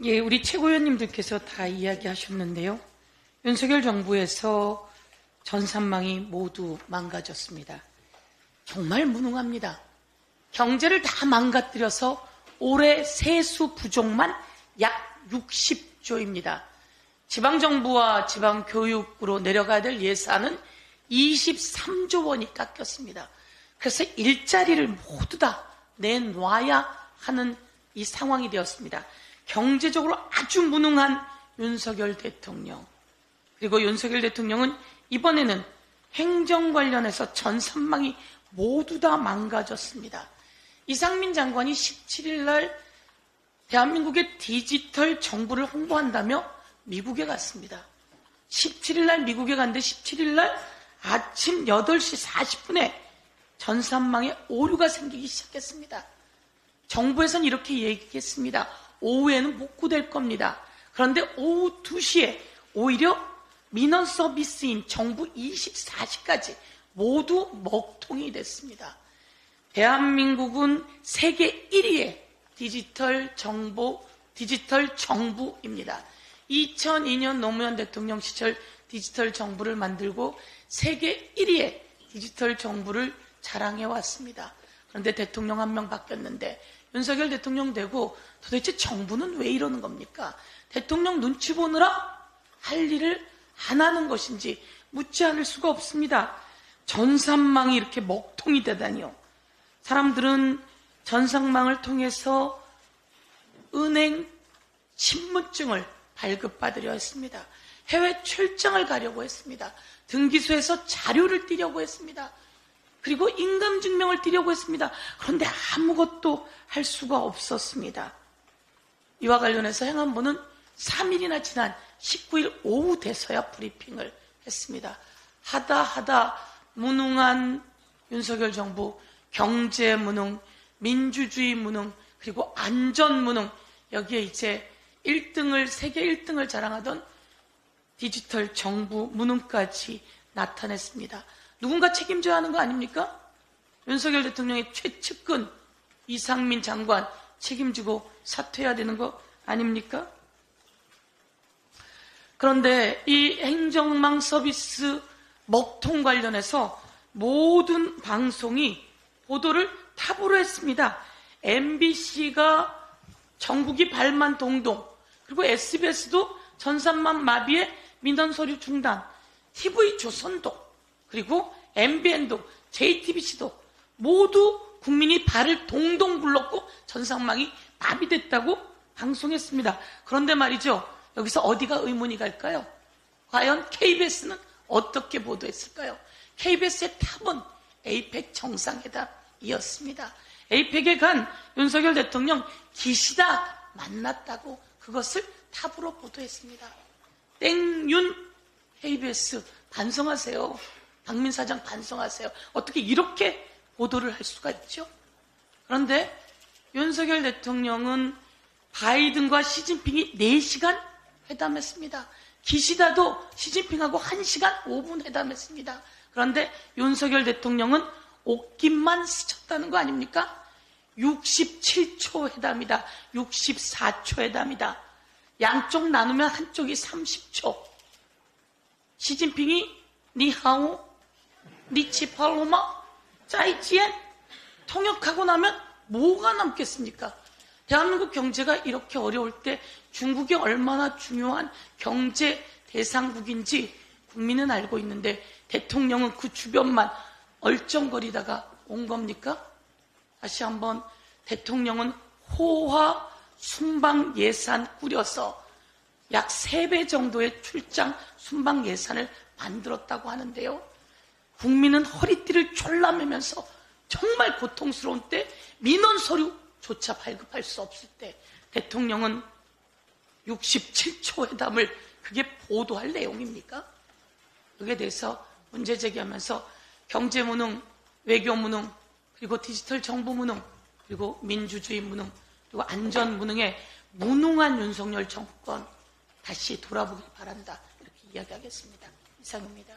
예, 우리 최고위원님들께서 다 이야기하셨는데요. 윤석열 정부에서 전산망이 모두 망가졌습니다. 정말 무능합니다. 경제를 다 망가뜨려서 올해 세수 부족만 약 60조입니다. 지방정부와 지방교육으로 내려가야 될 예산은 23조 원이 깎였습니다. 그래서 일자리를 모두 다 내놔야 하는 이 상황이 되었습니다. 경제적으로 아주 무능한 윤석열 대통령, 그리고 윤석열 대통령은 이번에는 행정 관련해서 전산망이 모두 다 망가졌습니다. 이상민 장관이 17일 날 대한민국의 디지털 정부를 홍보한다며 미국에 갔습니다. 17일 날 미국에 갔는데 17일 날 아침 8시 40분에 전산망에 오류가 생기기 시작했습니다. 정부에서는 이렇게 얘기했습니다. 오후에는 복구될 겁니다. 그런데 오후 2시에 오히려 민원 서비스인 정부 24시까지 모두 먹통이 됐습니다. 대한민국은 세계 1위의 디지털 정부입니다. 2002년 노무현 대통령 시절 디지털 정부를 만들고 세계 1위의 디지털 정부를 자랑해 왔습니다. 그런데 대통령 한 명 바뀌었는데 윤석열 대통령 되고 도대체 정부는 왜 이러는 겁니까? 대통령 눈치 보느라 할 일을 안 하는 것인지 묻지 않을 수가 없습니다. 전산망이 이렇게 먹통이 되다니요. 사람들은 전산망을 통해서 은행 신분증을 발급받으려 했습니다. 해외 출장을 가려고 했습니다. 등기소에서 자료를 띄려고 했습니다. 그리고 임금증명을 띄려고 했습니다. 그런데 아무것도 할 수가 없었습니다. 이와 관련해서 행안부는 3일이나 지난 19일 오후 돼서야 브리핑을 했습니다. 하다 무능한 윤석열 정부, 경제 무능, 민주주의 무능, 그리고 안전 무능, 여기에 이제 1등을, 세계 1등을 자랑하던 디지털 정부 무능까지 나타냈습니다. 누군가 책임져야 하는 거 아닙니까? 윤석열 대통령의 최측근 이상민 장관 책임지고 사퇴해야 되는 거 아닙니까? 그런데 이 행정망 서비스 먹통 관련해서 모든 방송이 보도를 탑으로 했습니다. MBC가 전국이 발만 동동, 그리고 SBS도 전산망 마비에 민원 서류 중단, TV조선도, 그리고 MBN도, JTBC도 모두 국민이 발을 동동 굴렀고 전산망이 마비됐다고 방송했습니다. 그런데 말이죠, 여기서 어디가 의문이 갈까요? 과연 KBS는 어떻게 보도했을까요? KBS의 탑은 에이펙 정상회담이었습니다. 에이펙에 간 윤석열 대통령 기시다 만났다고 그것을 탑으로 보도했습니다. 땡윤 KBS 반성하세요. 박민 사장 반성하세요. 어떻게 이렇게 보도를 할 수가 있죠? 그런데 윤석열 대통령은 바이든과 시진핑이 4시간 회담했습니다. 기시다도 시진핑하고 1시간 5분 회담했습니다. 그런데 윤석열 대통령은 옷깃만 스쳤다는 거 아닙니까? 67초 회담이다. 64초 회담이다. 양쪽 나누면 한쪽이 30초. 시진핑이 니하오, 니치팔로마, 짜이지엔 통역하고 나면 뭐가 남겠습니까? 대한민국 경제가 이렇게 어려울 때 중국이 얼마나 중요한 경제 대상국인지 국민은 알고 있는데 대통령은 그 주변만 얼쩡거리다가 온 겁니까? 다시 한번, 대통령은 호화 순방 예산 꾸려서 약 3배 정도의 출장 순방 예산을 만들었다고 하는데요. 국민은 허리띠를 졸라매면서 정말 고통스러운 때, 민원 서류조차 발급할 수 없을 때 대통령은 67초 회담을, 그게 보도할 내용입니까? 여기에 대해서 문제 제기하면서 경제 무능, 외교 무능, 그리고 디지털 정부 무능, 그리고 민주주의 무능, 그리고 안전 무능에 무능한 윤석열 정권 다시 돌아보길 바란다, 이렇게 이야기하겠습니다. 이상입니다.